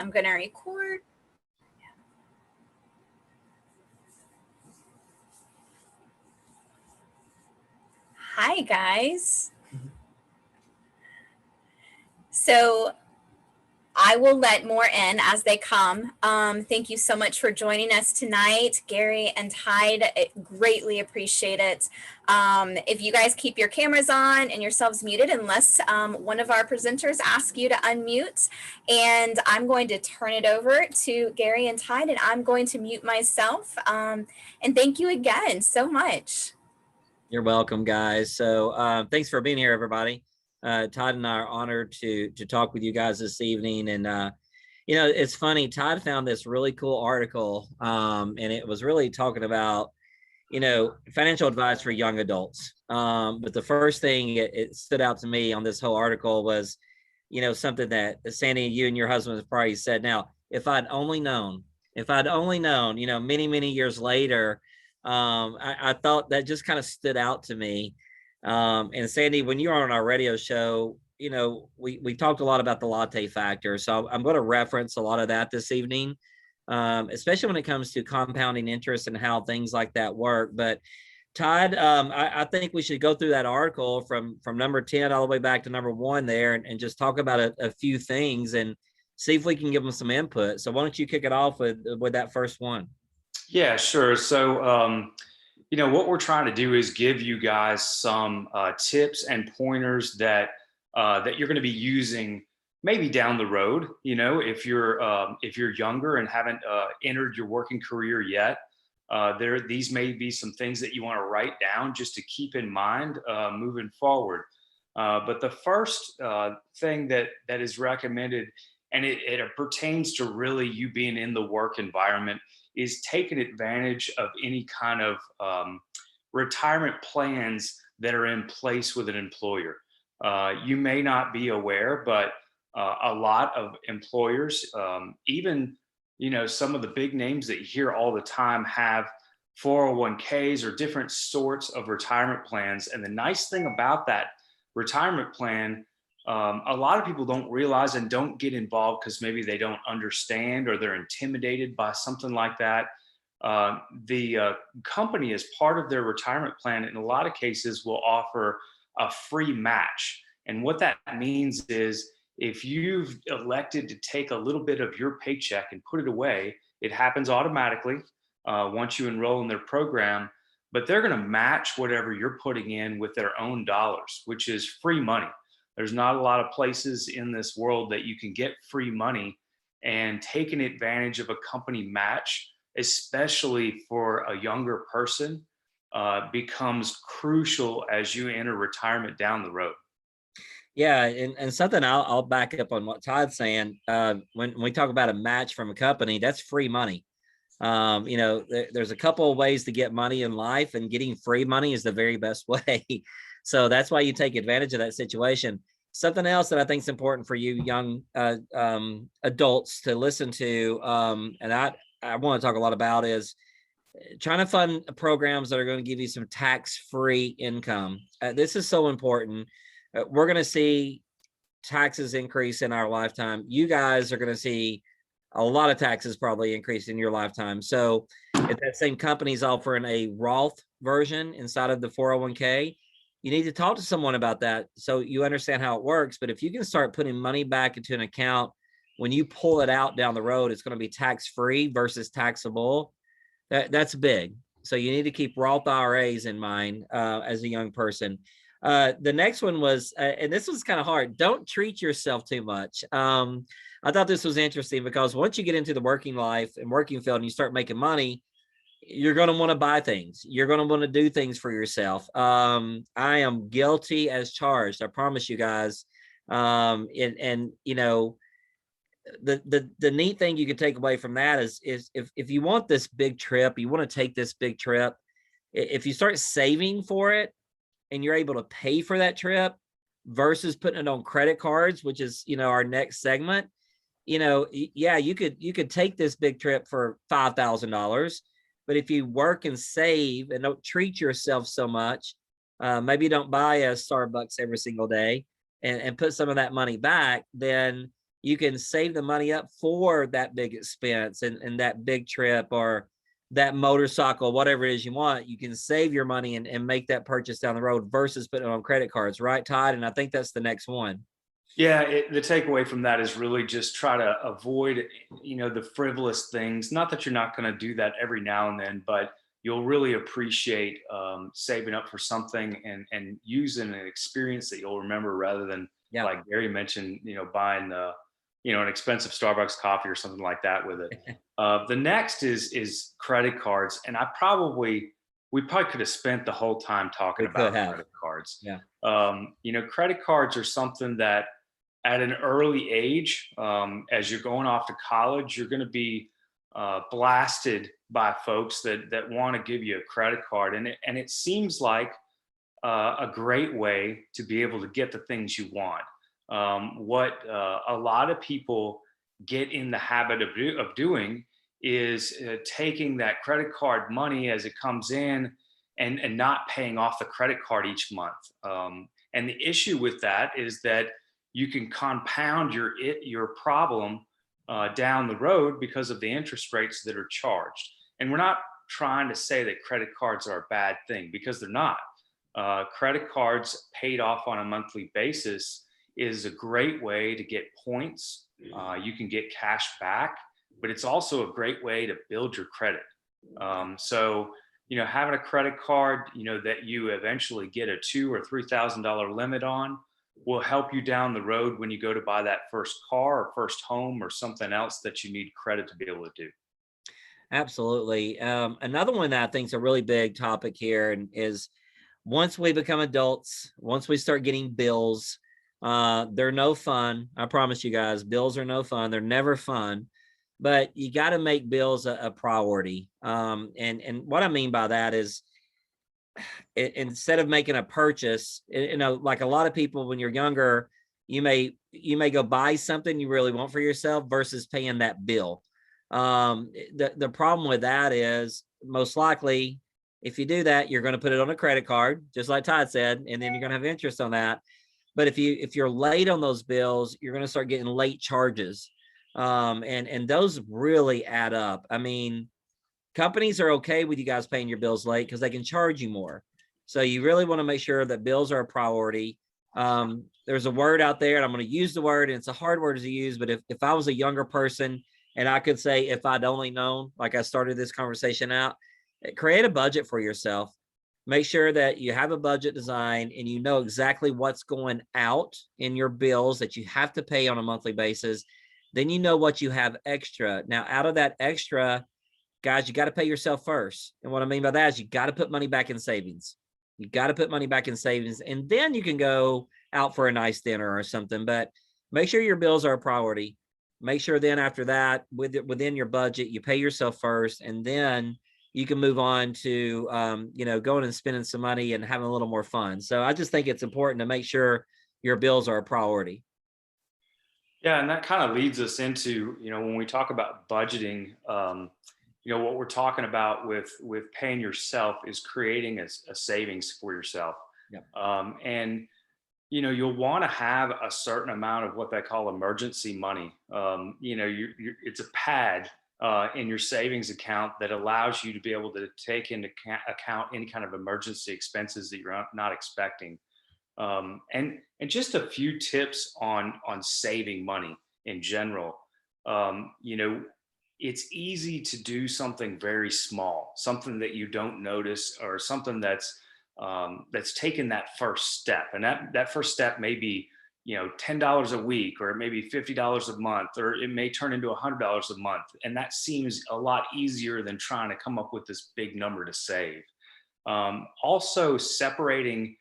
I'm going to record. Hi, guys. So I will let more in as they come. Thank you so much for joining us tonight, Garry and Tyde. Greatly appreciate it. If you guys keep your cameras on and yourselves muted, unless one of our presenters asks you to unmute, and I'm going to turn it over to Garry and Tyde, and I'm going to mute myself. And thank you again so much. You're welcome, guys. So thanks for being here, everybody. Todd and I are honored to talk with you guys this evening. And, you know, it's funny, Todd found this really cool article, and it was really talking about, you know, financial advice for young adults. But the first thing it stood out to me on this whole article was, you know, something that Sandy, you and your husband have probably said. Now, if I'd only known, you know, many, many years later, I thought that just kind of stood out to me. And Sandy, when you were on our radio show, you know, we talked a lot about the latte factor. So I'm going to reference a lot of that this evening, especially when it comes to compounding interest and how things like that work. But Todd, I think we should go through that article from number 10 all the way back to number 1 there, and just talk about a few things and see if we can give them some input. So why don't you kick it off with that first one? Yeah, sure. So, you know, what we're trying to do is give you guys some tips and pointers that you're going to be using maybe down the road. You know, if you're younger and haven't entered your working career yet, these may be some things that you want to write down just to keep in mind moving forward. But the first thing that is recommended, and it pertains to really you being in the work environment, is taking advantage of any kind of retirement plans that are in place with an employer. You may not be aware, but a lot of employers, even, you know, some of the big names that you hear all the time, have 401ks or different sorts of retirement plans. And the nice thing about that retirement plan, a lot of people don't realize and don't get involved because maybe they don't understand or they're intimidated by something like that. The company, as part of their retirement plan, in a lot of cases will offer a free match. And what that means is, if you've elected to take a little bit of your paycheck and put it away, it happens automatically once you enroll in their program, but they're going to match whatever you're putting in with their own dollars, which is free money. There's not a lot of places in this world that you can get free money, and taking advantage of a company match, especially for a younger person, becomes crucial as you enter retirement down the road. Yeah, and something I'll back up on what Todd's saying. When we talk about a match from a company, that's free money. You know, there's a couple of ways to get money in life, and getting free money is the very best way. So that's why you take advantage of that situation. Something else that I think is important for you young adults to listen to, and I want to talk a lot about, is trying to fund programs that are going to give you some tax-free income. This is so important. We're going to see taxes increase in our lifetime. You guys are going to see a lot of taxes probably increase in your lifetime. So if that same company's offering a Roth version inside of the 401k, you need to talk to someone about that so you understand how it works. But if you can start putting money back into an account, when you pull it out down the road, it's going to be tax-free versus taxable. That's big. So you need to keep Roth IRAs in mind as a young person. The next one was, and this was kind of hard, don't treat yourself too much. I thought this was interesting because once you get into the working life and working field and you start making money, you're going to want to buy things. You're going to want to do things for yourself. I am guilty as charged. I promise you guys. And you know, the neat thing you can take away from that is if you want this big trip, you want to take this big trip, if you start saving for it and you're able to pay for that trip versus putting it on credit cards, which is, you know, our next segment, you know, yeah, you could take this big trip for $5,000. But if you work and save and don't treat yourself so much, maybe you don't buy a Starbucks every single day and put some of that money back, then you can save the money up for that big expense and that big trip or that motorcycle, whatever it is you want. You can save your money and make that purchase down the road versus putting it on credit cards, right, Todd? And I think that's the next one. Yeah, the takeaway from that is really just try to avoid, the frivolous things. Not that you're not going to do that every now and then, but you'll really appreciate saving up for something and using an experience that you'll remember rather than, like Garry mentioned, buying an expensive Starbucks coffee or something like that with it. The next is credit cards, and we probably could have spent the whole time talking about credit cards. Yeah. Credit cards are something that at an early age, as you're going off to college, you're going to be blasted by folks that want to give you a credit card, and it seems like a great way to be able to get the things you want. What a lot of people get in the habit of doing is taking that credit card money as it comes in and not paying off the credit card each month. And the issue with that is that you can compound your problem down the road because of the interest rates that are charged. And we're not trying to say that credit cards are a bad thing, because they're not. Credit cards paid off on a monthly basis is a great way to get points. You can get cash back, but it's also a great way to build your credit. So having a credit card, that you eventually get a $2,000 or $3,000 limit on, will help you down the road when you go to buy that first car or first home or something else that you need credit to be able to do. Absolutely. Another one that I think is a really big topic here and is once we become adults, once we start getting bills, they're no fun. I promise you guys, bills are no fun. They're never fun, but you got to make bills a priority. And what I mean by that is, instead of making a purchase, like a lot of people, when you're younger, you may go buy something you really want for yourself versus paying that bill. The problem with that is most likely if you do that, you're going to put it on a credit card, just like Todd said, and then you're going to have interest on that. But if you're late on those bills, you're going to start getting late charges. And those really add up. I mean, companies are okay with you guys paying your bills late because they can charge you more. So you really want to make sure that bills are a priority. There's a word out there, and I'm going to use the word, and it's a hard word to use, but if I was a younger person and I could say, if I'd only known, like I started this conversation out, create a budget for yourself. Make sure that you have a budget design and you know exactly what's going out in your bills that you have to pay on a monthly basis. Then you know what you have extra. Now, out of that extra, guys, you got to pay yourself first. And what I mean by that is you got to put money back in savings. You got to put money back in savings, and then you can go out for a nice dinner or something. But make sure your bills are a priority. Make sure then after that, within your budget, you pay yourself first, and then you can move on to, going and spending some money and having a little more fun. So I just think it's important to make sure your bills are a priority. Yeah, and that kind of leads us into, when we talk about budgeting, what we're talking about with paying yourself is creating a savings for yourself. Yep. And you'll want to have a certain amount of what they call emergency money. It's a pad in your savings account that allows you to be able to take into account any kind of emergency expenses that you're not expecting. And just a few tips on saving money in general. It's easy to do something very small, something that you don't notice, or something that's taken that first step. And that first step may be, $10 a week, or it may be $50 a month, or it may turn into $100 a month. And that seems a lot easier than trying to come up with this big number to save. Also separating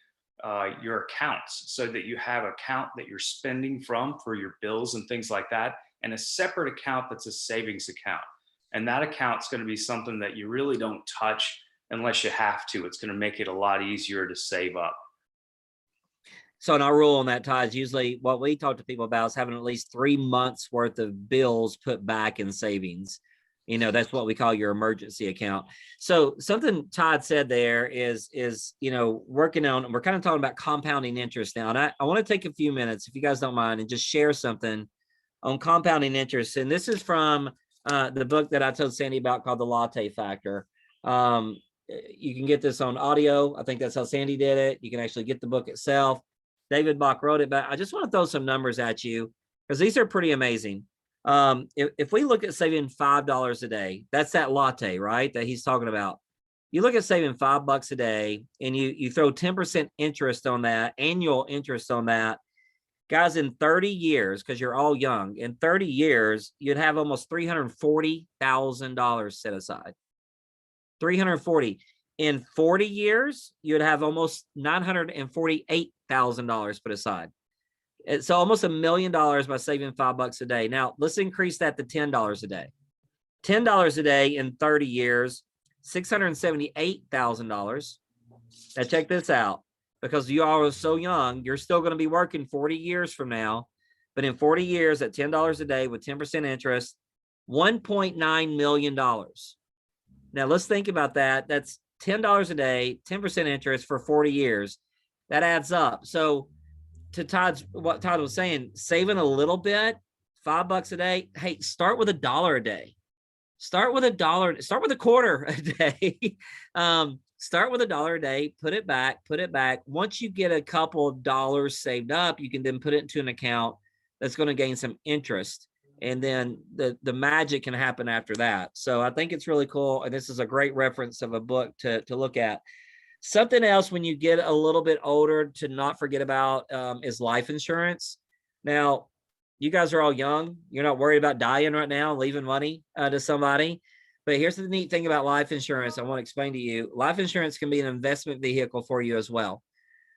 your accounts so that you have an account that you're spending from for your bills and things like that, and a separate account that's a savings account. And that account's going to be something that you really don't touch unless you have to. It's going to make it a lot easier to save up. So in our rule on that, Todd, is usually what we talk to people about is having at least 3 months worth of bills put back in savings. That's what we call your emergency account. So something Todd said there is working on, we're kind of talking about compounding interest now. And I want to take a few minutes, if you guys don't mind, and just share something on compounding interest. And this is from the book that I told Sandy about called The Latte Factor. You can get this on audio. I think that's how Sandy did it. You can actually get the book itself. David Bach wrote it, but I just want to throw some numbers at you because these are pretty amazing. If we look at saving $5 a day, that's that latte, right? That he's talking about. You look at saving $5 a day and you throw 10% interest on that, annual interest on that. Guys, in 30 years, because you're all young, in 30 years, you'd have almost $340,000 set aside. 340. In 40 years, you'd have almost $948,000 put aside. So almost $1 million by saving $5 a day. Now, let's increase that to $10 a day. $10 a day in 30 years, $678,000. Now, check this out. Because you all are so young, you're still going to be working 40 years from now. But in 40 years at $10 a day with 10% interest, $1.9 million. Now, let's think about that. That's $10 a day, 10% interest for 40 years. That adds up. So to what Todd was saying, saving a little bit, $5 a day. Hey, start with $1 a day. Start with $1. Start with a quarter a day. Start with $1 a day, put it back. Once you get a couple of dollars saved up, you can then put it into an account that's going to gain some interest. And then the magic can happen after that. So I think it's really cool. And this is a great reference of a book to look at. Something else when you get a little bit older to not forget about is life insurance. Now, you guys are all young. You're not worried about dying right now, leaving money to somebody. But here's the neat thing about life insurance I want to explain to you. Life insurance can be an investment vehicle for you as well.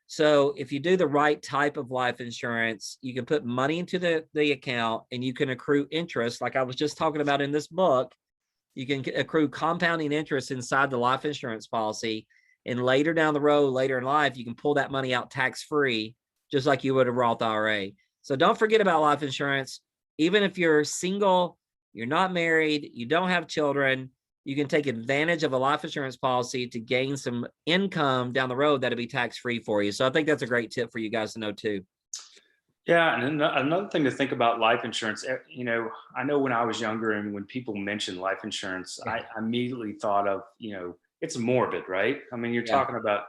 So if you do the right type of life insurance, you can put money into the account and you can accrue interest. Like I was just talking about in this book, you can accrue compounding interest inside the life insurance policy. And later down the road, later in life, you can pull that money out tax-free, just like you would a Roth IRA. So don't forget about life insurance. Even if you're single, you're not married, you don't have children, you can take advantage of a life insurance policy to gain some income down the road that'll be tax-free for you. So I think that's a great tip for you guys to know too. Yeah, and another thing to think about life insurance, I know when I was younger and when people mentioned life insurance, I immediately thought of, it's morbid, right? I mean, you're talking about,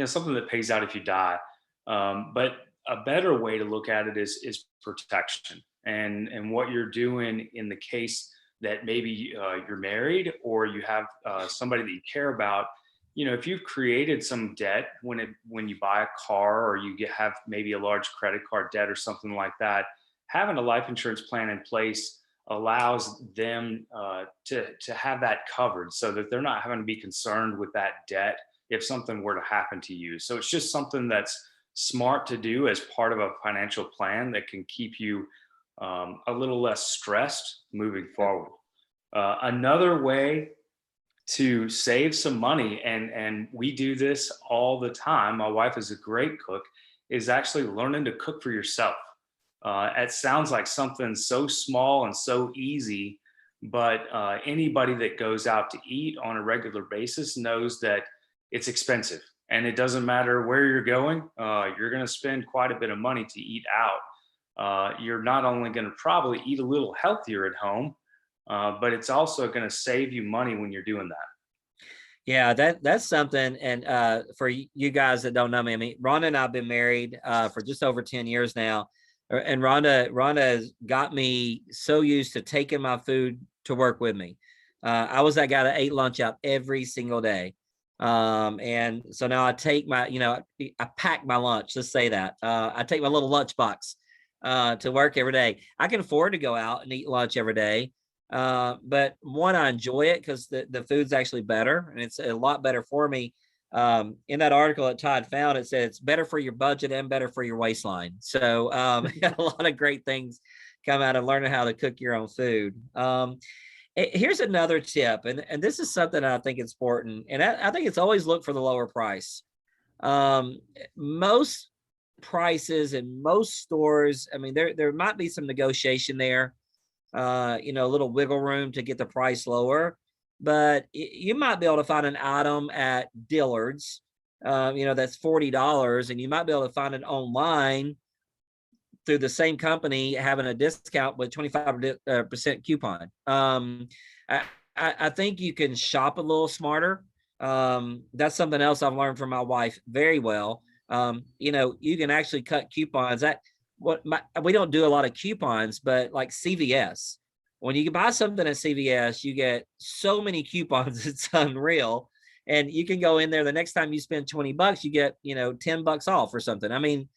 something that pays out if you die. But a better way to look at it is protection. And what you're doing in the case that maybe you're married or you have somebody that you care about, if you've created some debt when you buy a car or you have maybe a large credit card debt or something like that, having a life insurance plan in place allows them to have that covered so that they're not having to be concerned with that debt if something were to happen to you. So it's just something that's smart to do as part of a financial plan that can keep you a little less stressed moving forward. Another way to save some money, and we do this all the time, my wife is a great cook, is actually learning to cook for yourself. It sounds like something so small and so easy, but anybody that goes out to eat on a regular basis knows that it's expensive. And it doesn't matter where you're going, you're going to spend quite a bit of money to eat out. You're not only going to probably eat a little healthier at home, but it's also going to save you money when you're doing that. Yeah, that's something. And for you guys that don't know me, I mean, Rhonda and I have been married for just over 10 years now. And Rhonda has got me so used to taking my food to work with me. I was that guy that ate lunch out every single day. And so now I take my, I pack my lunch, let's say that. I take my little lunch box to work every day. I can afford to go out and eat lunch every day. But one, I enjoy it because the food's actually better and it's a lot better for me. In that article that Todd found, it said it's better for your budget and better for your waistline. So a lot of great things come out of learning how to cook your own food. Here's another tip, and this is something I think is important, and I think it's always look for the lower price. Most prices in most stores, I mean, there might be some negotiation there, a little wiggle room to get the price lower, but you might be able to find an item at Dillard's, that's $40, and you might be able to find it online through the same company having a discount with 25% coupon. I think you can shop a little smarter. That's something else I've learned from my wife very well. You can actually cut coupons. We don't do a lot of coupons, but like CVS, when you buy something at CVS, you get so many coupons, it's unreal. And you can go in there the next time you spend $20, you get, $10 off or something. I mean,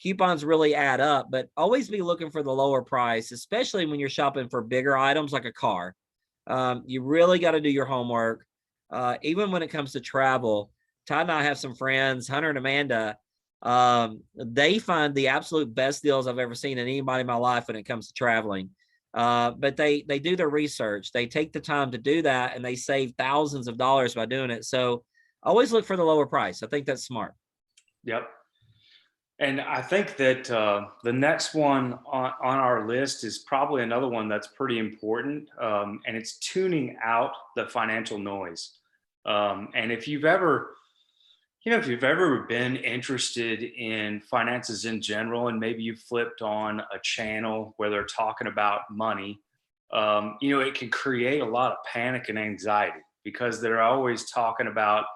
coupons really add up, but always be looking for the lower price, especially when you're shopping for bigger items like a car. You really got to do your homework. Even when it comes to travel, Todd and I have some friends, Hunter and Amanda. They find the absolute best deals I've ever seen in anybody in my life when it comes to traveling. But they do their research. They take the time to do that, and they save thousands of dollars by doing it. So always look for the lower price. I think that's smart. Yep. And I think that the next one on our list is probably another one that's pretty important, and it's tuning out the financial noise. And if you've ever been interested in finances in general, and maybe you flipped on a channel where they're talking about money, it can create a lot of panic and anxiety because they're always talking about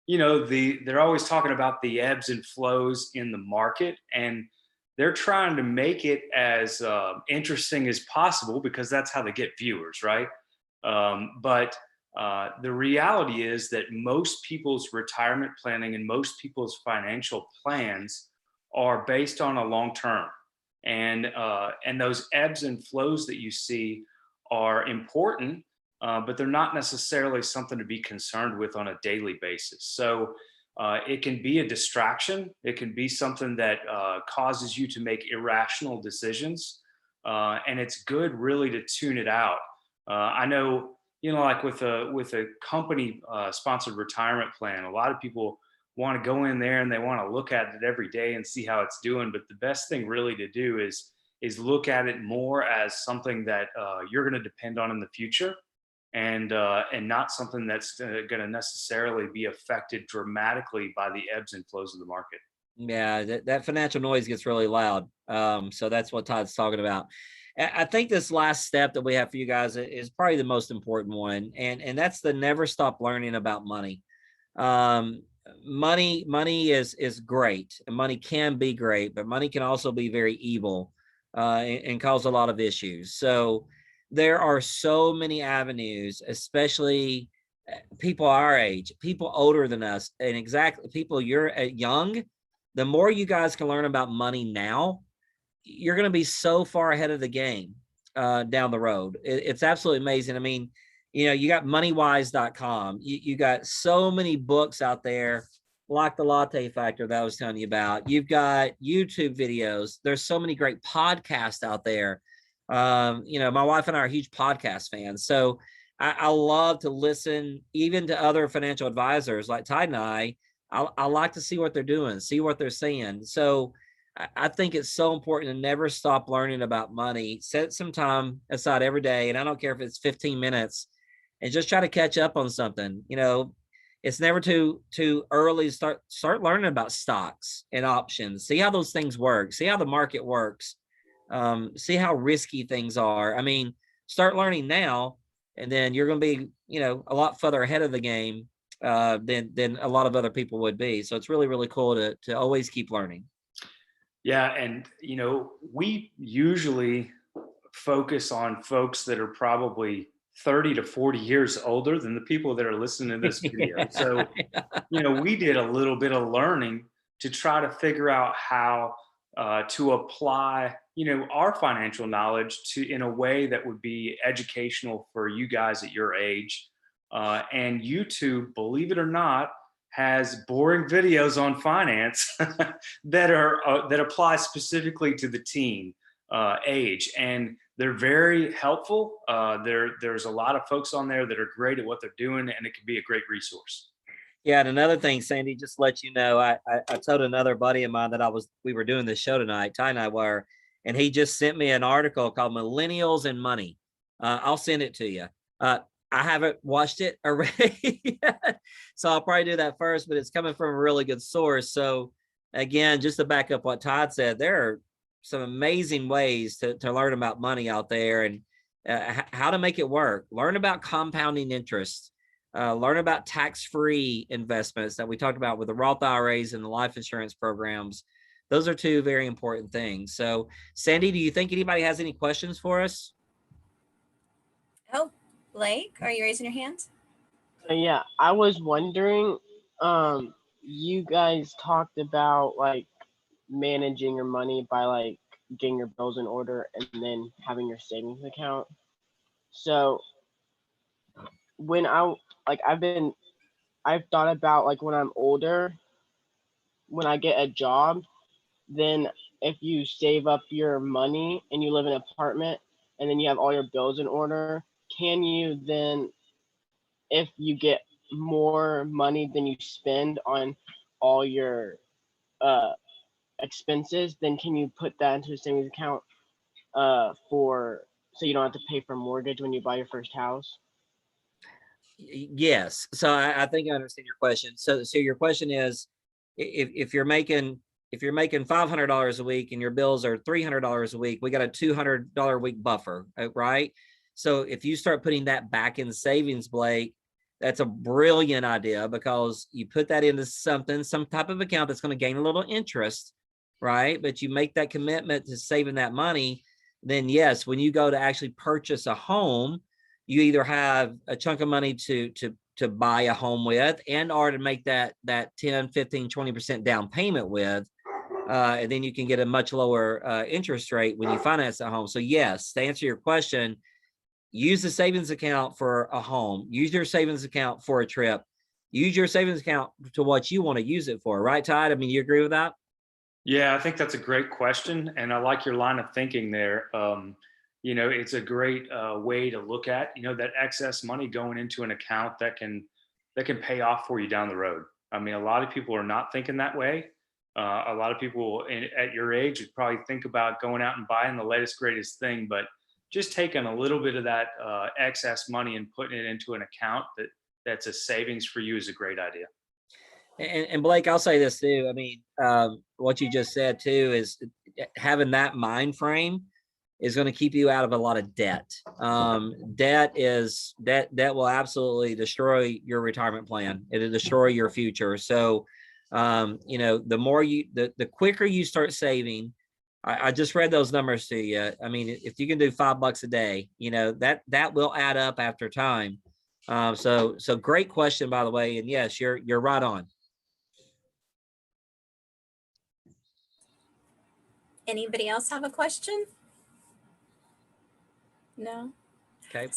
the ebbs and flows in the market, and they're trying to make it as interesting as possible because that's how they get viewers, right? But the reality is that most people's retirement planning and most people's financial plans are based on a long term, and those ebbs and flows that you see are important. But they're not necessarily something to be concerned with on a daily basis. So it can be a distraction. It can be something that causes you to make irrational decisions. And it's good really to tune it out. I know, like with a company sponsored retirement plan, a lot of people want to go in there and they want to look at it every day and see how it's doing. But the best thing really to do is look at it more as something that you're going to depend on in the future. And not something that's going to necessarily be affected dramatically by the ebbs and flows of the market. Yeah, that financial noise gets really loud. So that's what Todd's talking about. I think this last step that we have for you guys is probably the most important one, and that's the never stop learning about money. Money is great, and money can be great, but money can also be very evil and cause a lot of issues. So there are so many avenues, especially people our age, people older than us, and exactly people you're young. The more you guys can learn about money now, you're going to be so far ahead of the game down the road. It's absolutely amazing. I mean, you got moneywise.com. You got so many books out there, like the Latte Factor that I was telling you about. You've got YouTube videos. There's so many great podcasts out there. My wife and I are huge podcast fans. So I love to listen even to other financial advisors like Tyde and I like to see what they're doing, see what they're saying. So I think it's so important to never stop learning about money. Set some time aside every day. And I don't care if it's 15 minutes, and just try to catch up on something. It's never too early to start learning about stocks and options. See how those things work. See how the market works. See how risky things are. I mean, start learning now, and then you're going to be, a lot further ahead of the game than a lot of other people would be. So it's really, really cool to always keep learning. Yeah. And, we usually focus on folks that are probably 30 to 40 years older than the people that are listening to this video. Yeah. So, we did a little bit of learning to try to figure out how to apply, our financial knowledge in a way that would be educational for you guys at your age. And YouTube, believe it or not, has boring videos on finance that apply specifically to the teen age, and they're very helpful. There's a lot of folks on there that are great at what they're doing, and it can be a great resource. Yeah, and another thing, Sandy, just to let you know, I told another buddy of mine that we were doing this show tonight, Ty and I were, and he just sent me an article called Millennials and Money. I'll send it to you. I haven't watched it already yet, so I'll probably do that first, but it's coming from a really good source. So again, just to back up what Todd said, there are some amazing ways to learn about money out there, and how to make it work. Learn about compounding interest. Learn about tax-free investments that we talked about with the Roth IRAs and the life insurance programs. Those are two very important things. So, Sandy, do you think anybody has any questions for us? Oh, Blake, are you raising your hand? Yeah, I was wondering, you guys talked about like managing your money by like getting your bills in order and then having your savings account. So when I've thought about like when I'm older, when I get a job, then if you save up your money and you live in an apartment and then you have all your bills in order, can you then, if you get more money than you spend on all your uh, expenses, then can you put that into a savings account for so you don't have to pay for mortgage when you buy your first house? Yes. So I think I understand your question. So your question is, if you're making $500 a week and your bills are $300 a week, we got a $200 a week buffer, right? So if you start putting that back in savings, Blake, that's a brilliant idea, because you put that into some type of account that's going to gain a little interest, right? But you make that commitment to saving that money, then yes, when you go to actually purchase a home, you either have a chunk of money to buy a home with, and or to make that 10, 15, 20% down payment with. And then you can get a much lower interest rate when you finance a home. So yes, to answer your question, use the savings account for a home, use your savings account for a trip, use your savings account to what you want to use it for. Right, Tyde? I mean, you agree with that? Yeah, I think that's a great question, and I like your line of thinking there. It's a great way to look at, that excess money going into an account that can pay off for you down the road. I mean, a lot of people are not thinking that way. A lot of people at your age would probably think about going out and buying the latest, greatest thing, but just taking a little bit of that excess money and putting it into an account that's a savings for you is a great idea. And Blake, I'll say this too. I mean, what you just said too is having that mind frame is going to keep you out of a lot of debt. Debt will absolutely destroy your retirement plan. It'll destroy your future. So, the quicker you start saving, I just read those numbers to you. I mean, if you can do $5 a day, that will add up after time. So great question, by the way. And yes, you're right on. Anybody else have a question? No? Okay.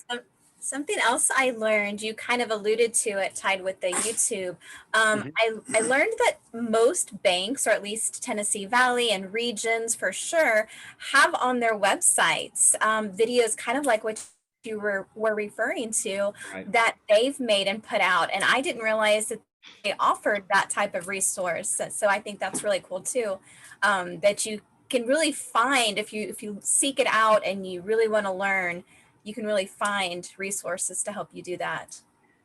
Something else I learned, you kind of alluded to it, Tyde, with the YouTube. I learned that most banks, or at least Tennessee Valley and Regions for sure, have on their websites videos kind of like what you were referring to, right, that they've made and put out. And I didn't realize that they offered that type of resource. So I think that's really cool too, that you can really find, if you seek it out and you really want to learn, you can really find resources to help you do that.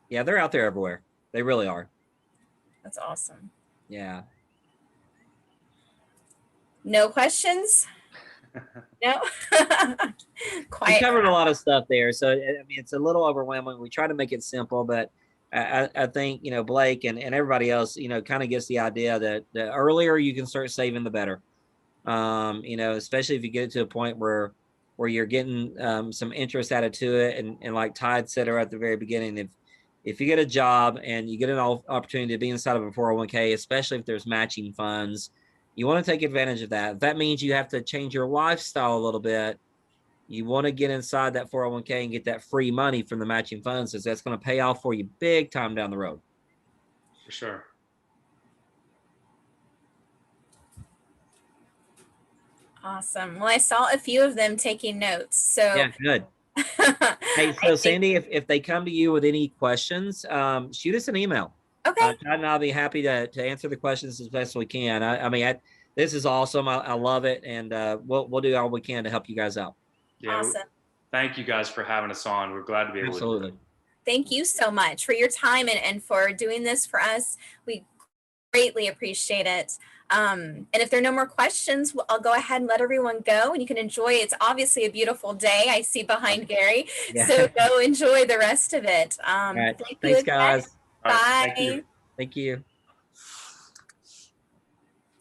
Yeah, they're out there everywhere. They really are. That's awesome. Yeah. No questions? No? We covered a lot of stuff there. So, I mean, it's a little overwhelming. We try to make it simple, but I think, Blake and everybody else, kind of gets the idea that the earlier you can start saving, the better. Especially if you get it to a point where you're getting some interest added to it. And like Tyde said right at the very beginning, if you get a job and you get an opportunity to be inside of a 401k, especially if there's matching funds, you want to take advantage of that. If that means you have to change your lifestyle a little bit, you want to get inside that 401k and get that free money from the matching funds, because that's going to pay off for you big time down the road. For sure. Awesome. Well, I saw a few of them taking notes. So yeah, good. Hey, so Sandy, if they come to you with any questions, shoot us an email. Okay. Todd and I'll be happy to answer the questions as best we can. I mean, this is awesome. I love it, and we'll do all we can to help you guys out. Yeah. Awesome. Thank you guys for having us on. We're glad to be able Absolutely. to do it. Thank you so much for your time and for doing this for us. We greatly appreciate it. And if there are no more questions, I'll go ahead and let everyone go, and you can enjoy. It's obviously a beautiful day I see behind Garry. Yeah. So go enjoy the rest of it. All right. Thank you Thanks, again. guys. All right, Bye. thank you. Thank you.